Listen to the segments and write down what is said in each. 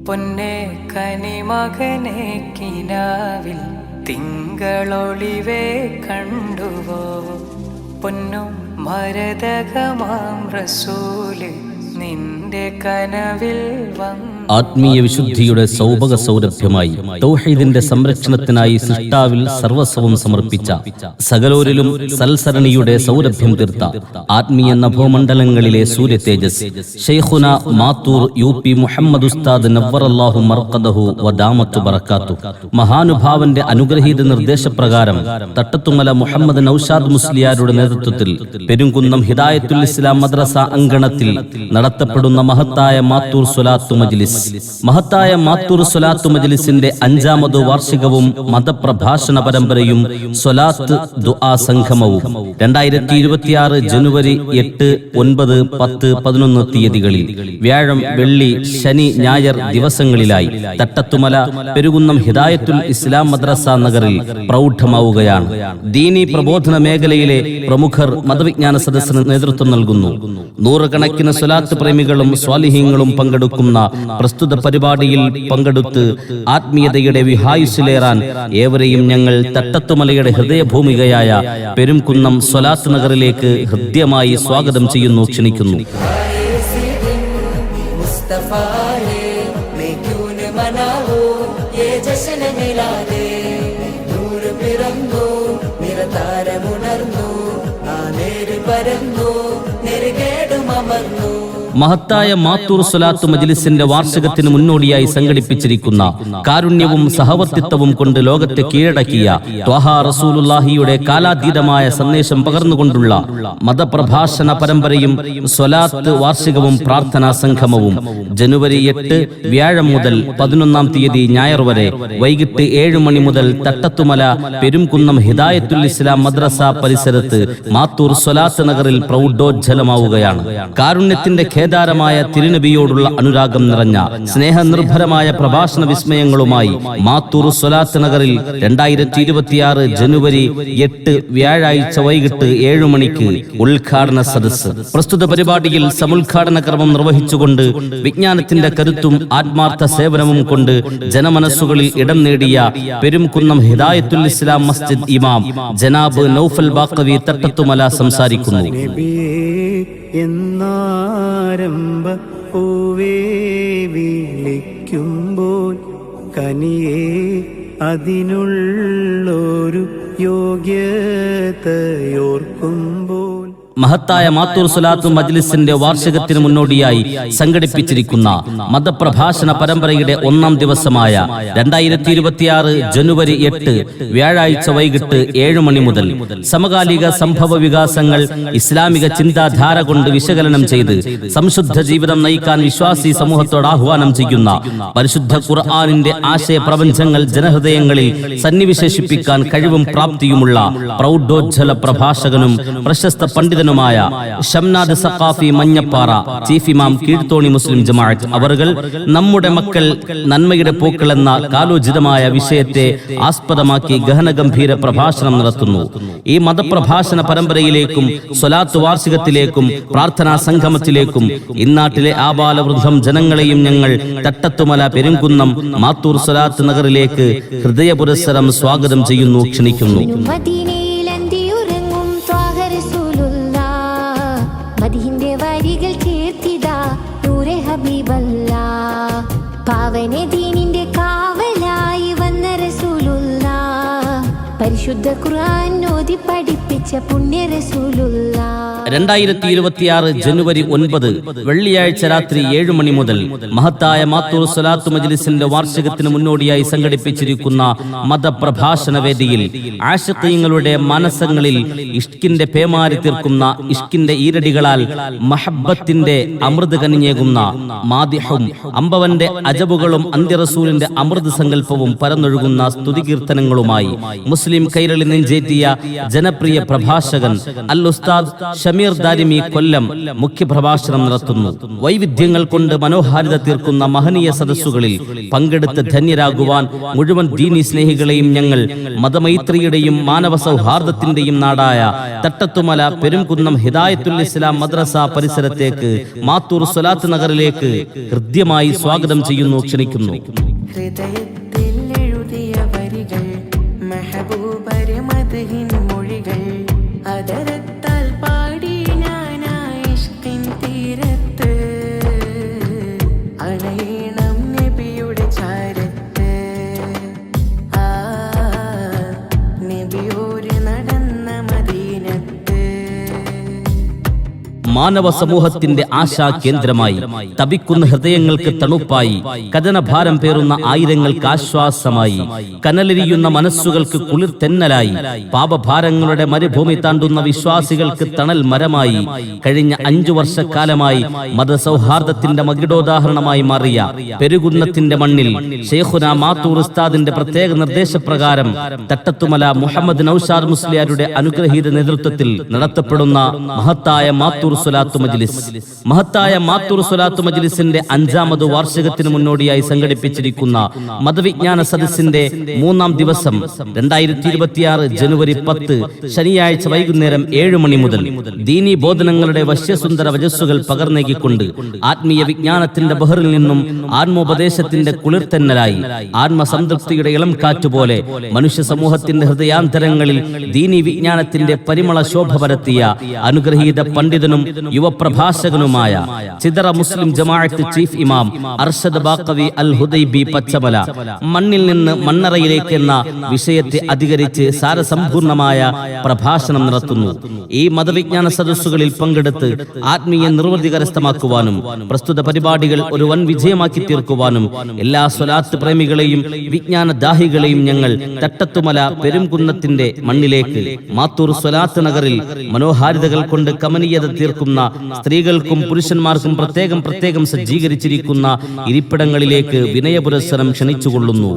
പൊന്നെ കനിമകനെ കിനാവിൽ തിങ്കളൊളിവേ കണ്ടുവോ? പൊന്നും മരതകമാം റസൂല് നിന്റെ കനവിൽ വന്നു. ആത്മീയ വിശുദ്ധിയുടെ സൗഭഗ സൗരഭ്യമായി തൗഹീദിന്റെ സംരക്ഷണത്തിനായി സൃഷ്ടാവിൽ സർവസ്വവും സമർപ്പിച്ച സകലോരിലും സൽസരണിയുടെ സൗരഭ്യം തീർത്ത ആത്മീയ നഭോമണ്ഡലങ്ങളിലെ സൂര്യ തേജസ് ശൈഖുന മാത്തൂർ UP മുഹമ്മദ് ഉസ്താദ് നവ്വറല്ലാഹു മർഖദഹു വദാമത്തു ബറകാത്തു മഹാനുഭാവന്റെ അനുഗ്രഹീത നിർദ്ദേശപ്രകാരം തട്ടത്തുമല മുഹമ്മദ് നൌഷാദ് മുസ്ലിയാരുടെ നേതൃത്വത്തിൽ പെരുങ്കുന്നം ഹിദായത്തുൽ ഇസ്ലാം മദ്രസ അങ്കണത്തിൽ നടത്തപ്പെടുന്ന മഹത്തായ മാത്തൂർ സ്വലാത്തു മജ്ലിസ്. മഹത്തായ മാത്തൂർ സ്വലാത്തു മജ്ലിസിന്റെ 5ാമത് വാർഷികവും മതപ്രഭാഷണ പരമ്പരയും സ്വലാത്ത് ദുആ സംഗമവും 2026 ജനുവരി 8, 9, 10, 11 തീയതികളിൽ വ്യാഴം, വെള്ളി, ശനി, ഞായർ ദിവസങ്ങളിലായി തട്ടത്തുമല പെരുകുന്നം ഹിദായത്തുൽ ഇസ്ലാം മദ്രസ നഗറിൽ പ്രൗഢമാവുകയാണ്. ദീനി പ്രബോധന മേഖലയിലെ പ്രമുഖർ മതവിജ്ഞാന സദസ്സിന് നേതൃത്വം നൽകുന്നു. നൂറുകണക്കിന് സ്വലാത്ത് പ്രേമികളും സ്വാലിഹീങ്ങളും പങ്കെടുക്കുന്ന പ്രസ്തുത പരിപാടിയിൽ പങ്കെടുത്ത് ആത്മീയതയുടെ വിഹായുസിലേറാൻ ഏവരെയും ഞങ്ങൾ തട്ടത്തുമലയുടെ ഹൃദയഭൂമികയായ പെരുംകുന്നം സ്വലാത്ത് നഗറിലേക്ക് ഹൃദ്യമായി സ്വാഗതം ചെയ്യുന്നു, ക്ഷണിക്കുന്നു. മഹത്തായ മാത്തൂർ സ്വലാത്തു മജ്ലിസിന്റെ വാർഷികത്തിന് മുന്നോടിയായി സംഘടിപ്പിച്ചിരിക്കുന്ന കാരുണ്യവും സഹവർത്തിത്വവും കൊണ്ട് ലോകത്തെ കീഴടക്കിയ ത്വഹ റസൂലുള്ളാഹിയുടെ കാലാതീതമായ സന്ദേശം പകർന്നുകൊണ്ടുള്ള മതപ്രഭാഷണ പരമ്പരയും സ്വലാത്ത് വാർഷികവും പ്രാർത്ഥനാ സംഗമവും ജനുവരി 8 വ്യാഴം മുതൽ 11 തീയതി ഞായർ വരെ വൈകിട്ട് 7 മണി മുതൽ തട്ടത്തുമല പെരുംകുന്നം ഹിദായത്തുൽ ഇസ്ലാം മദ്രസ പരിസരത്ത് മാത്തൂർ സ്വലാത്ത് നഗറിൽ പ്രൗഢോജ്ജലമാവുകയാണ്. കാരുണ്യത്തിന്റെ ഖേദാരമായ തിരുനബിയോടുള്ള അനുരാഗം നിറഞ്ഞ സ്നേഹനിർഭരമായ പ്രഭാഷണ വിസ്മയങ്ങളുമായി മാത്തൂർ സ്വലാത്ത് നഗറിൽ 2026 ജനുവരി 8 വ്യാഴാഴ്ച വൈകിട്ട് 7 മണിക്ക് ഉദ്ഘാടന സദസ്സ്. പ്രസ്തുത പരിപാടിയിൽ സമുദ്ഘാടന കർമ്മം നിർവഹിച്ചുകൊണ്ട് വിജ്ഞാനത്തിന്റെ കരുത്തും ആത്മാർത്ഥ സേവനവും കൊണ്ട് ജനമനസ്സുകളിൽ ഇടം നേടിയ പെരുംകുന്നം ഹിദായത്തുൽ ഇസ്ലാം മസ്ജിദ് ഇമാം ജനാബ് നൗഫൽ ബാഖവി തട്ടത്തുമല സംസാരിക്കുന്നു. എന്നാരംഭ പൂവേ വിളിക്കുമ്പോൾ കനിയേ അതിനുള്ളൊരു യോഗ്യതയോർക്കുമ്പോൾ. മഹത്തായ മാത്തൂർ സ്വലാത്തു മജ്ലിസിന്റെ വാർഷികത്തിന് മുന്നോടിയായി സംഘടിപ്പിച്ചിരിക്കുന്ന മതപ്രഭാഷണ പരമ്പരയുടെ 1ാം ദിവസമായ 2026 ജനുവരി 8 വ്യാഴാഴ്ച വൈകിട്ട് 7 മണി മുതൽ സമകാലിക സംഭവ വികാസങ്ങൾ ഇസ്ലാമിക ചിന്താധാര കൊണ്ട് വിശകലനം ചെയ്ത് സംശുദ്ധ ജീവിതം നയിക്കാൻ വിശ്വാസി സമൂഹത്തോട് ആഹ്വാനം ചെയ്യുന്ന പരിശുദ്ധ ഖുർആനിന്റെ ആശയ പ്രപഞ്ചങ്ങൾ ജനഹൃദയങ്ങളിൽ സന്നിവിശേഷിപ്പിക്കാൻ കഴിവും പ്രാപ്തിയുമുള്ള പ്രൗഢോജ്ജല പ്രഭാഷകനും പ്രശസ്ത പണ്ഡിതനുമായ ഷംനാദ് സഖാഫി മഞ്ഞപ്പാറ ചീഫ് ഇമാം കീഴ്ത്തോണി മുസ്ലിം ജമാഅത്ത് അവറുകൾ നമ്മുടെ മക്കൾ നന്മയുടെ പൂക്കൾ എന്ന കാലോചിതമായ വിഷയത്തെ ആസ്പദമാക്കി ഗഹനഗംഭീര പ്രഭാഷണം നടത്തുന്നു. ഈ മതപ്രഭാഷണ പരമ്പരയിലേക്കും സ്വലാത്ത് വാർഷികത്തിലേക്കും പ്രാർത്ഥനാ സംഗമത്തിലേക്കും ഇന്നാട്ടിലെ ആബാലവൃദ്ധം ജനങ്ങളെയും ഞങ്ങൾ തട്ടത്തുമല പെരുംകുന്നം മാത്തൂർ സ്വലാത്ത് നഗറിലേക്ക് ഹൃദയപുരസ്സരം സ്വാഗതം ചെയ്യുന്നു, ക്ഷണിക്കുന്നു. പാവനെ ദീനിന്റെ കാവലായി വന്ന റസൂലുള്ളാഹ് പരിശുദ്ധ ഖുർആൻ ഓതി പഠിപ്പിച്ച പുണ്യ റസൂലുള്ളാഹ്. 2026 ജനുവരി 9 വെള്ളിയാഴ്ച രാത്രി 7 മണി മുതൽ മഹത്തായ മാത്തൂർ സ്വലാത്തു മജ്ലിസിന്റെ വാർഷികത്തിന് മുന്നോടിയായി സംഘടിപ്പിച്ചിരിക്കുന്ന മതപ്രഭാഷണ വേദിയിൽ ആശിഖീങ്ങളുടെ മനസ്സങ്ങളിൽ ഇഷ്കിന്റെ പേമാരി തീർക്കുന്ന ഇഷ്കിന്റെ ഈരടികളാൽ മഹബ്ബത്തിന്റെ അമൃത് കനിഞ്ഞേകുന്ന മാദിഹും അമ്പവന്റെ അജബുകളും അന്ത്യറസൂലിന്റെ അമൃത് സങ്കല്പവും പരന്നൊഴുകുന്ന സ്തുതികീർത്തനങ്ങളുമായി മുസ്ലിം കൈരളി നെഞ്ചേറ്റിയ ജനപ്രിയ പ്രഭാഷകൻ അൽ ഉസ്താദ് ഷമീർ ദാരിമി കൊല്ലം മുഖ്യപ്രഭാഷണം നടത്തുന്നു. വൈവിധ്യങ്ങൾ കൊണ്ട് മനോഹാരിത തീർക്കുന്ന മഹനീയ സദസ്സുകളിൽ പങ്കെടുത്ത് ധന്യരാകുവാൻ മുഴുവൻ ദീനി സ്നേഹികളെയും ഞങ്ങൾ മതമൈത്രിയുടെയും മാനവ സൗഹാർദ്ദത്തിന്റെയും നാടായ തട്ടത്തുമല പെരുംകുന്നം ഹിദായത്തുൽ ഇസ്ലാം മദ്രസ പരിസരത്തേക്ക് മാത്തൂർ സ്വലാത്ത് നഗറിലേക്ക് ഹൃദ്യമായി സ്വാഗതം ചെയ്യുന്നു, ക്ഷണിക്കുന്നു. ഹൃദയത്തിൽ എഴുതിയ വരികൾ മെഹബൂബരെ മദ്ഹിൻ മൊഴികൾ അതരത്താൽ പാടി ഞാനായിഷ്കിൻ തീരത്ത് അണയണം നബിയുടെ ചാരത്ത് നബിയോര് നടന്ന മദീനത്ത്. മാനവ സമൂഹത്തിന്റെ ആശാ കേന്ദ്രമായി തപിക്കുന്ന ഹൃദയങ്ങൾക്ക് തണുപ്പായി കഥനഭാരം പേറുന്ന ആയിരങ്ങൾക്ക് ആശ്വാസമായി കനലെരിയുന്ന മനസ്സുകൾക്ക് കുളിർതെന്നലായി പാപഭാരങ്ങളുടെ മരുഭൂമി താണ്ടുന്ന വിശ്വാസികൾക്ക് തണൽ മരമായി കഴിഞ്ഞ 5 വർഷക്കാലമായി മതസൗഹാർദ്ദത്തിന്റെ മകിടോദാഹരണമായി മാറിയ പെരുകുന്നത്തിന്റെ മണ്ണിൽ ശൈഖുന മാത്തൂർ ഉസ്താദിന്റെ പ്രത്യേക നിർദ്ദേശപ്രകാരം തട്ടത്തുമല മുഹമ്മദ് നൌഷാദ് മുസ്ലിയാരുടെ അനുഗ്രഹീത നേതൃത്വത്തിൽ നടത്തപ്പെടുന്ന മഹത്തായ മാത്തൂർ സ്വലാത്തു മജ്ലിസ്. മഹത്തായ മാത്തൂർ സ്വലാത്തു മജ്ലിസിന്റെ 5ാമത് വാർഷികത്തിന് മുന്നോടിയായി സംഘടിപ്പിച്ചിരിക്കുന്ന മതവിജ്ഞാന സദസ്സിന്റെ 3ാം ദിവസം 2026 ജനുവരി 10 ശനിയാഴ്ച വൈകുന്നേരം 7 മണി മുതൽ ദീനീ ബോധനങ്ങളുടെ വശ്യസുന്ദര വജസ്സുകൾ പകർന്നേകിക്കൊണ്ട് ആത്മീയ വിജ്ഞാനത്തിന്റെ ബഹറിൽ നിന്നും ആത്മോപദേശത്തിന്റെ കുളിർതെന്നലായി ആത്മസംതൃപ്തിയുടെ ഇളം കാറ്റുപോലെ മനുഷ്യ സമൂഹത്തിന്റെ ഹൃദയാന്തരങ്ങളിൽ ദീനീ വിജ്ഞാനത്തിന്റെ പരിമള ശോഭ പരത്തിയ അനുഗ്രഹീത പണ്ഡിതനും യുവപ്രഭാഷകനുമായ ചിതറ മുസ്ലിം ജമാഅത്ത് ചീഫ് ഇമാം അർഷദ് ബാഖവി അൽ ഹുദൈബി പച്ചമല മണ്ണിൽ നിന്ന് മണ്ണറയിലേക്ക് എന്ന വിഷയത്തെ അധികരിച്ച് സാരസമ്പൂർണമായ പ്രഭാഷണം നടത്തുന്നു. ഈ മതവിജ്ഞാന സദസ്സുകളിൽ പങ്കെടുത്ത് ആത്മീയ നിർവൃതി കരസ്ഥമാക്കുവാനും പ്രസ്തുത പരിപാടികൾ ഒരു വൻ വിജയമാക്കി തീർക്കുവാനും എല്ലാ സ്വലാത്ത് പ്രേമികളെയും വിജ്ഞാന ദാഹികളെയും ഞങ്ങൾ തട്ടത്തുമല പെരുംകുന്നത്തിന്റെ മണ്ണിലേക്ക് മാത്തൂർ സ്വലാത്ത് നഗറിൽ മനോഹാരിതകൾ കൊണ്ട് കമനീയത തീർക്കുന്ന സ്ത്രീകൾക്കും പുരുഷന്മാർക്കും പ്രത്യേകം സജ്ജീകരിച്ചിരിക്കുന്ന ഇരിപ്പിടങ്ങളിലേക്ക് വിനയപുരസ്സരം ക്ഷണിച്ചുകൊള്ളുന്നു.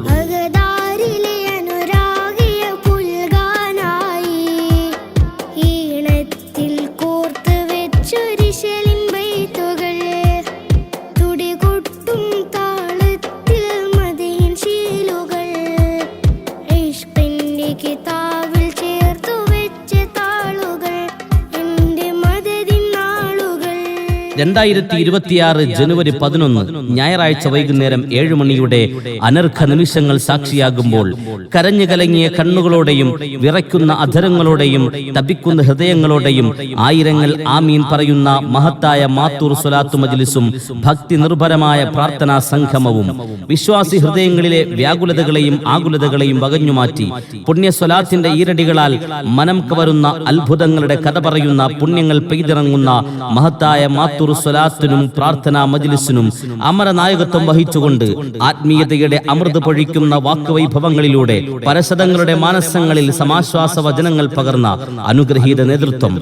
ജനുവരി 11 ഞായറാഴ്ച വൈകുന്നേരം 7 മണിയുടെ അനർഘ നിമിഷങ്ങൾ സാക്ഷിയാകുമ്പോൾ കരഞ്ഞു കലങ്ങിയ കണ്ണുകളോടെയും വിറയ്ക്കുന്ന അധരങ്ങളോടെയും തപിക്കുന്ന ഹൃദയങ്ങളോടെയും ആയിരങ്ങൾ ആമീൻ പറയുന്ന മഹത്തായ മാത്തൂർ സ്വലാത്തു മജ്ലിസും ഭക്തി നിർഭരമായ പ്രാർത്ഥനാ സംഗമവും വിശ്വാസി ഹൃദയങ്ങളിലെ വ്യാകുലതകളെയും ആകുലതകളെയും വകഞ്ഞുമാറ്റി പുണ്യ സ്വലാത്തിന്റെ ഈരടികളാൽ മനം കവരുന്ന അത്ഭുതങ്ങളുടെ കഥ പറയുന്ന പുണ്യങ്ങൾ പെയ്തിറങ്ങുന്ന മഹത്തായ മാത്തൂർ സ്വലാത്തിനും പ്രാർത്ഥനാ മജ്ലിസിനും അമരനായകത്വം വഹിച്ചുകൊണ്ട് ആത്മീയതയുടെ അമൃത് പൊഴിക്കുന്ന വാക്കുവൈഭവങ്ങളിലൂടെ പരശതങ്ങളുടെ മാനസങ്ങളിൽ സമാശ്വാസ വചനങ്ങൾ പകർന്ന അനുഗ്രഹീത നേതൃത്വം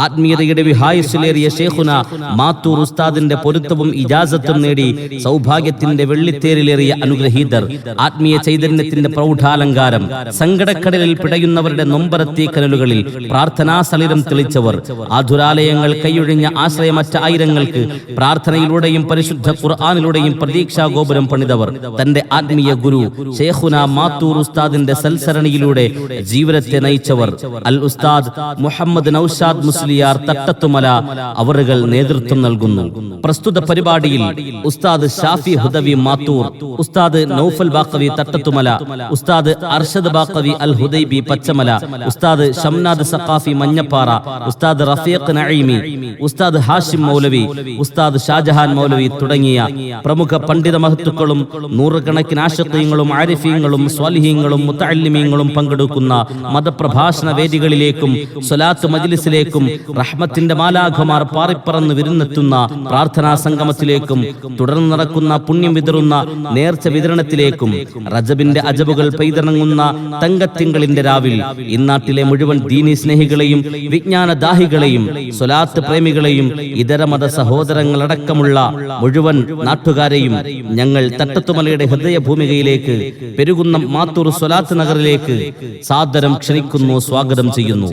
ആത്മീയതയുടെ വിഹായുസിലേറിയ ശൈഖുന മാത്തൂർ ഉസ്താദിന്റെ പൊരുത്തവും ഇജാസത്തും നേടി സൗഭാഗ്യത്തിന്റെ വെള്ളിത്തേരിലേറിയ അനുഗ്രഹീതർ ആത്മീയ ചൈതന്യത്തിന്റെ പ്രൗഢാലങ്കാരം സങ്കടക്കടലിൽ പിടയുന്നവരുടെ നൊമ്പരത്തീ കനലുകളിൽ പ്രാർത്ഥനാ സളിരം തെളിച്ചവർ ആതുരാലയങ്ങൾ കൈയൊഴിഞ്ഞ ആശ്രയമറ്റ ആയിരങ്ങൾക്ക് പ്രാർത്ഥനയിലൂടെയും പരിശുദ്ധ ഖുർആനിലൂടെയും പ്രതീക്ഷാ ഗോപുരം പണിതവർ തന്റെ ആത്മീയ ഗുരു ശൈഖുന മാത്തൂർ ഉസ്താദിന്റെ സൽസരണിയിലൂടെ ജീവിതത്തെ നയിച്ചവർ അൽ ഉസ്താദ് മുഹമ്മദ് നൌഷാദ് മുസ്ലിയാർ തട്ടത്തുമല അവറുകൾ നേതൃത്വം നൽകുന്നു. പ്രസ്തുത പരിപാടിയിൽ ഉസ്താദ് ഷാഫി ഹുദവി മാത്തൂർ, ഉസ്താദ് നൗഫൽ ബാഖവി തട്ടത്തുമല, ഉസ്താദ് അർഷദ് ബാഖവി അൽ ഹുദൈബി പച്ചമല, ഉസ്താദ് ഷംനാദ് സഖാഫി മഞ്ഞപ്പാറ, ഉസ്താദ് റഫീഖ് നഈമി, ഉസ്താദ് ഹാഷിം മൗലവി, ഉസ്താദ് ഷാജഹാൻ മൗലവി തുടങ്ങിയ പ്രമുഖ പണ്ഡിത മഹത്തുക്കളും നൂറുകണക്കിന് ആശിഖീങ്ങളും ആരിഫീങ്ങളും സ്വാലിഹീങ്ങളും മുതഅല്ലിമീങ്ങളും പങ്കെടുക്കുന്ന മതപ്രഭാഷണ വേദികളിലേക്കും സ്വലാത്ത് മജ്ലിസിലേക്കും റഹ്മത്തിന്റെ മാലാഖമാർ പാറിപ്പറന്ന് വിരുന്നെത്തുന്ന പ്രാർത്ഥനാ സംഗമത്തിലേക്കും തുടർന്ന് നടക്കുന്ന പുണ്യം വിതറുന്ന നേർച്ച വിതരണത്തിലേക്കും റജബിന്റെ അജബുകൾ പെയ്തിറങ്ങുന്ന തങ്കത്തിങ്കളിന്റെ രാവിൽ ഇന്നാട്ടിലെ മുഴുവൻ ദീനി സ്നേഹികളെയും വിജ്ഞാന ദാഹികളെയും സ്വലാത്ത് പ്രേമികളെയും ഇതര മത സഹോദരങ്ങളടക്കമുള്ള മുഴുവൻ നാട്ടുകാരെയും ഞങ്ങൾ തട്ടത്തുമലയുടെ ഹൃദയഭൂമികയിലേക്ക് പെരുകുന്നം മാത്തൂർ സ്വലാത്ത് നഗറിലേക്ക് സാദരം ക്ഷണിക്കുന്നു, സ്വാഗതം ചെയ്യുന്നു.